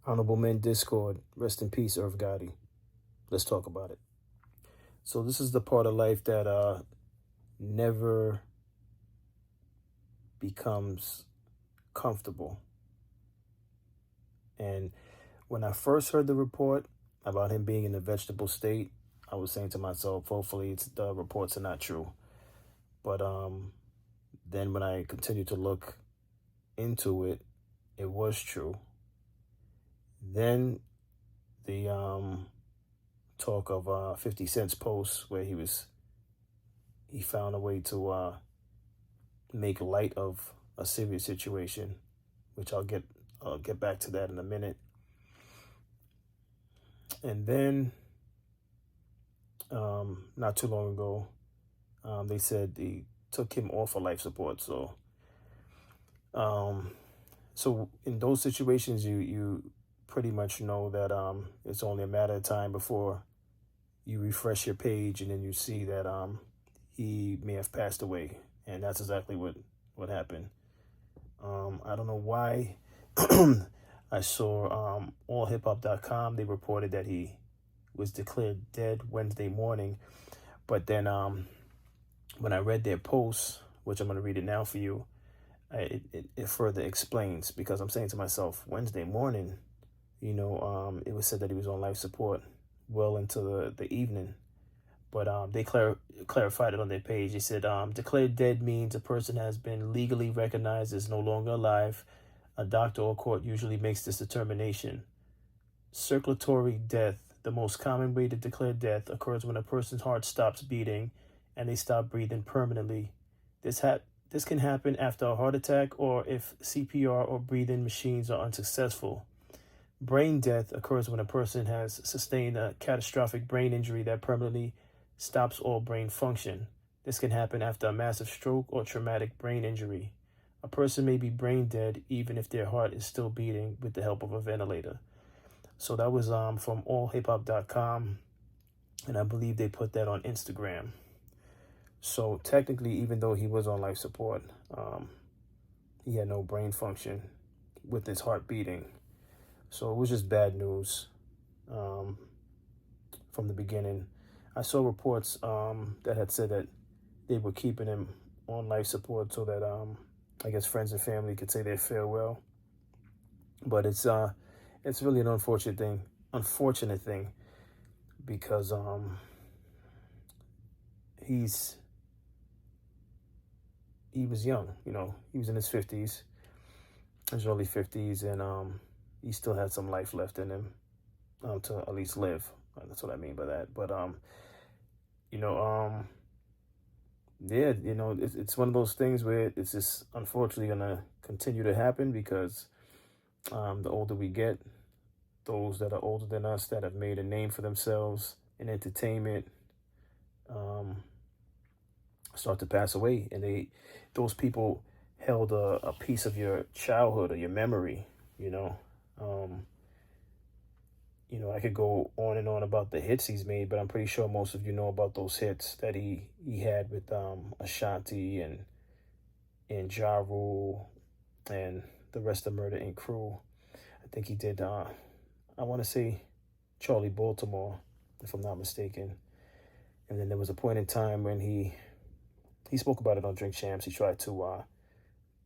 Honorable Men Discord, rest in peace, Irv Gotti. Let's talk about it. So this is the part of life that never becomes comfortable. And when I first heard the report about him being in a vegetable state, I was saying to myself, hopefully the reports are not true. But then when I continued to look into it, it was true. Then the talk of 50 Cent's post where he found a way to make light of a serious situation, which I'll get back to that in a minute. And then not too long ago, they said they took him off of life support. So in those situations, you pretty much know that it's only a matter of time before you refresh your page and then you see that he may have passed away. And that's exactly what happened. I don't know why. I saw allhiphop.com. They reported that he was declared dead Wednesday morning. But then when I read their post, which I'm going to read it now for you, it further explains, because I'm saying to myself, Wednesday morning, it was said that he was on life support well into the evening. But they clarified it on their page. They said, declared dead means a person has been legally recognized as no longer alive. A doctor or court usually makes this determination. Circulatory death, the most common way to declare death, occurs when a person's heart stops beating and they stop breathing permanently. This can happen after a heart attack or if CPR or breathing machines are unsuccessful. Brain death occurs when a person has sustained a catastrophic brain injury that permanently stops all brain function. This can happen after a massive stroke or traumatic brain injury. A person may be brain dead even if their heart is still beating with the help of a ventilator. So that was from allhiphop.com, and I believe they put that on Instagram. So technically, even though he was on life support, he had no brain function with his heart beating. So it was just bad news from the beginning. I saw reports that had said that they were keeping him on life support so that I guess friends and family could say their farewell. But it's really an unfortunate thing because he was young, he was in his 50s, his early 50s, and he still had some life left in him to at least live. That's what I mean by that. But it's one of those things where it's just unfortunately gonna continue to happen because the older we get, those that are older than us that have made a name for themselves in entertainment start to pass away, and those people held a piece of your childhood or your memory. I could go on and on about the hits he's made, but I'm pretty sure most of you know about those hits that he had with Ashanti and Ja Rule and the rest of Murder Inc. crew. I think he did, I want to say Charlie Baltimore, if I'm not mistaken. And then there was a point in time when he spoke about it on Drink Champs. He tried to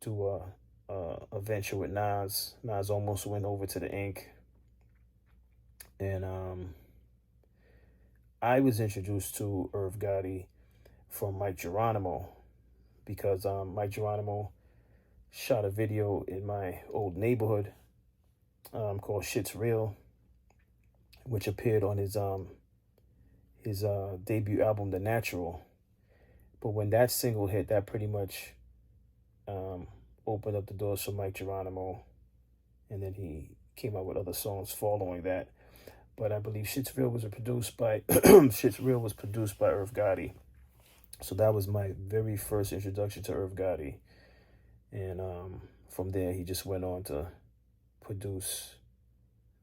do a venture with Nas. Nas almost went over to the Inc. And I was introduced to Irv Gotti from Mike Geronimo because Mike Geronimo shot a video in my old neighborhood called Shit's Real, which appeared on his debut album, The Natural. But when that single hit, that pretty much opened up the doors for Mike Geronimo, and then he came out with other songs following that. But I believe Shit's Real was produced by Irv Gotti. So that was my very first introduction to Irv Gotti. And from there, he just went on to produce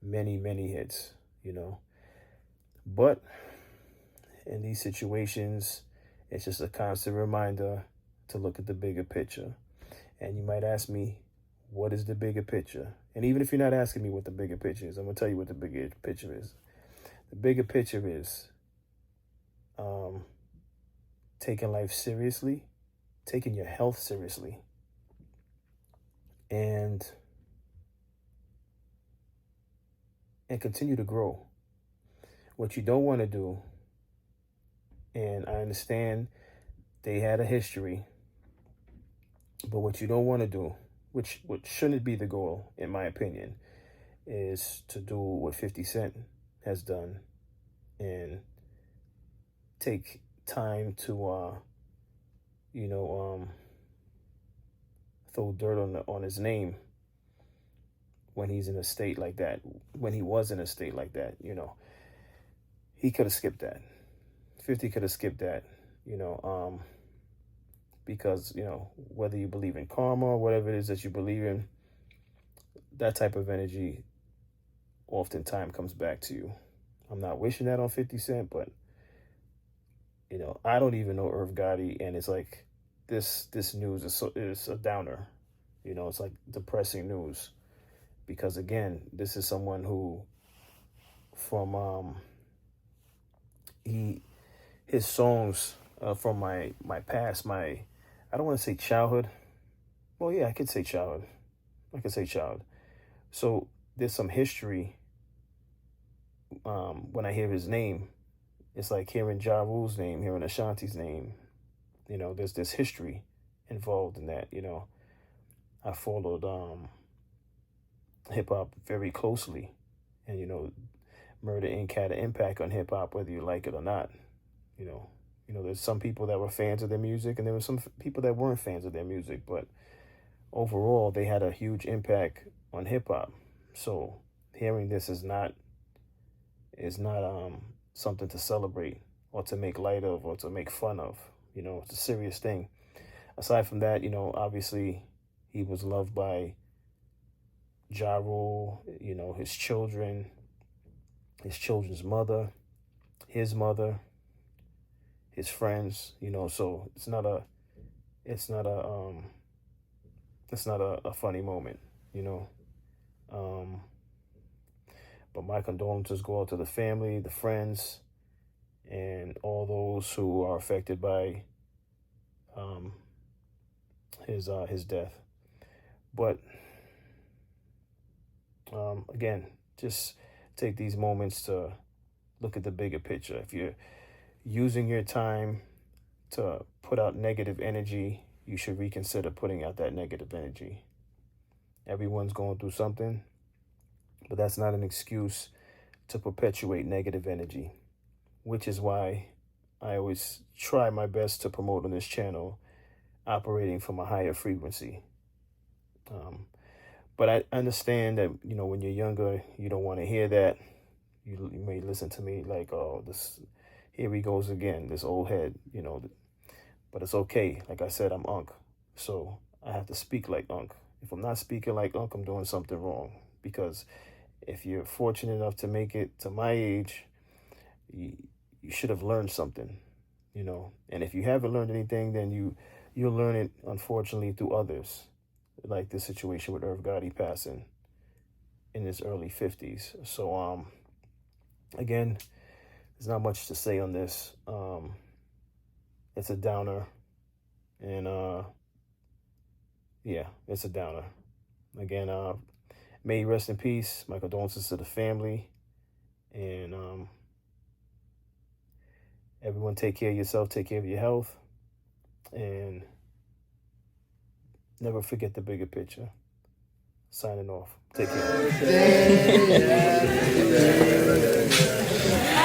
many, many hits, But in these situations, it's just a constant reminder to look at the bigger picture. And you might ask me, what is the bigger picture? And even if you're not asking me what the bigger picture is, I'm going to tell you what the bigger picture is. The bigger picture is taking life seriously, taking your health seriously, and continue to grow. What you don't want to do, and I understand they had a history, but what you don't want to do, which shouldn't be the goal, in my opinion, is to do what 50 Cent has done and take time to, throw dirt on his name when he's in a state like that, when he was in a state like that, He could have skipped that. 50 could have skipped that, because, whether you believe in karma or whatever it is that you believe in, that type of energy oftentimes comes back to you. I'm not wishing that on 50 Cent, but, I don't even know Irv Gotti, and it's like this news is a downer. It's like depressing news because, again, this is someone who from his songs from my past, I don't want to say childhood. Well, yeah, I could say childhood. So there's some history. When I hear his name, it's like hearing Ja Rule's name, hearing Ashanti's name. There's this history involved in that. I followed hip hop very closely, and Murder Inc. had an impact on hip hop, whether you like it or not. There's some people that were fans of their music, and there were some people that weren't fans of their music, but overall, they had a huge impact on hip hop. So hearing this is not something to celebrate or to make light of or to make fun of. It's a serious thing. Aside from that, obviously he was loved by Ja Rule, his children, his children's mother, his mother, his friends, so it's not a funny moment, but my condolences go out to the family, the friends, and all those who are affected by his death. But again, just take these moments to look at the bigger picture. If you're using your time to put out negative energy, you should reconsider putting out that negative energy. Everyone's going through something, but that's not an excuse to perpetuate negative energy, which is why I always try my best to promote on this channel operating from a higher frequency. But I understand that, when you're younger, you don't want to hear that. You may listen to me like, oh, here he goes again, this old head, but it's okay. Like I said, I'm Unc, so I have to speak like Unc. If I'm not speaking like Unc, I'm doing something wrong, because if you're fortunate enough to make it to my age, you should have learned something, and if you haven't learned anything, then you'll learn it, unfortunately, through others, like this situation with Irv Gotti passing in his early 50s. So, again, there's not much to say on this. It's a downer, and yeah, it's a downer. Again, may he rest in peace. My condolences to the family, and everyone take care of yourself, take care of your health, and never forget the bigger picture. Signing off. Take care.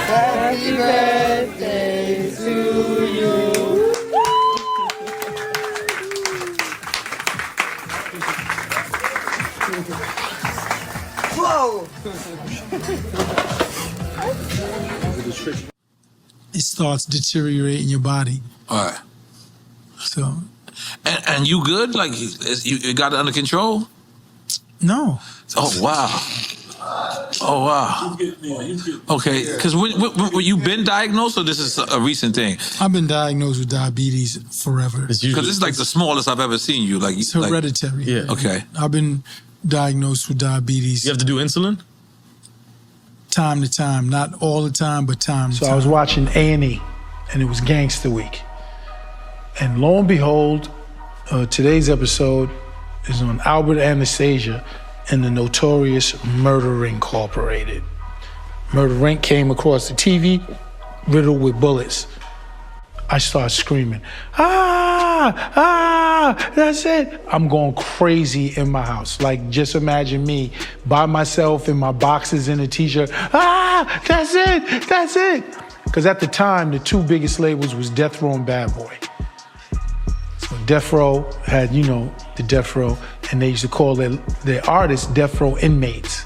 Happy birthday to you. Whoa! It starts deteriorating your body. All right. So. And you good? Like you got it under control? No. Oh wow. Oh wow. Okay, because when you been diagnosed, or this is a recent thing? I've been diagnosed with diabetes forever. Because this is like the smallest I've ever seen you. Like it's hereditary. Yeah. Okay. I've been diagnosed with diabetes. You have to do insulin? Time to time, not all the time, but time to So time. I was watching A&E, and it was Gangster Week. And lo and behold, today's episode is on Albert Anastasia and the Notorious Murder Incorporated. Murder Inc. came across the TV, riddled with bullets. I start screaming, that's it. I'm going crazy in my house. Like, just imagine me by myself in my boxes and a t-shirt. That's it. Because at the time, the two biggest labels was Death Row and Bad Boy. So Death Row had, the Death Row, and they used to call their artists Death Row inmates.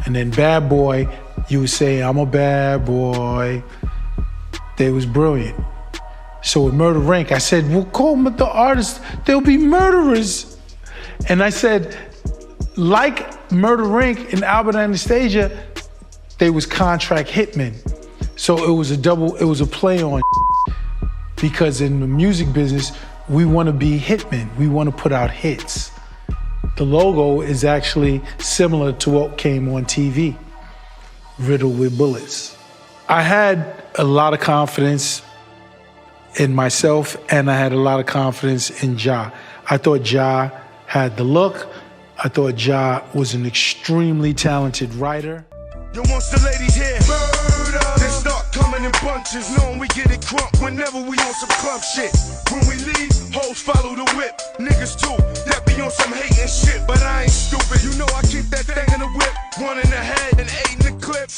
And then Bad Boy, you would say, I'm a bad boy. They was brilliant. So with Murder Inc., I said, we'll call them the artists, they'll be murderers. And I said, like Murder Inc. and Albert Anastasia, they was contract hitmen. So it was a play on because in the music business, we want to be hitmen. We want to put out hits. The logo is actually similar to what came on TV, riddled with bullets. I had a lot of confidence in myself, and I had a lot of confidence in Ja. I thought Ja had the look. I thought Ja was an extremely talented writer. Yo, once the ladies here, murder, they start coming in bunches, knowing we get it crump whenever we on some club shit. When we leave, hoes follow the whip. Niggas too, that be on some hating shit, but I ain't stupid. You know I keep that thing in the whip, one in the head and 8 in the clip.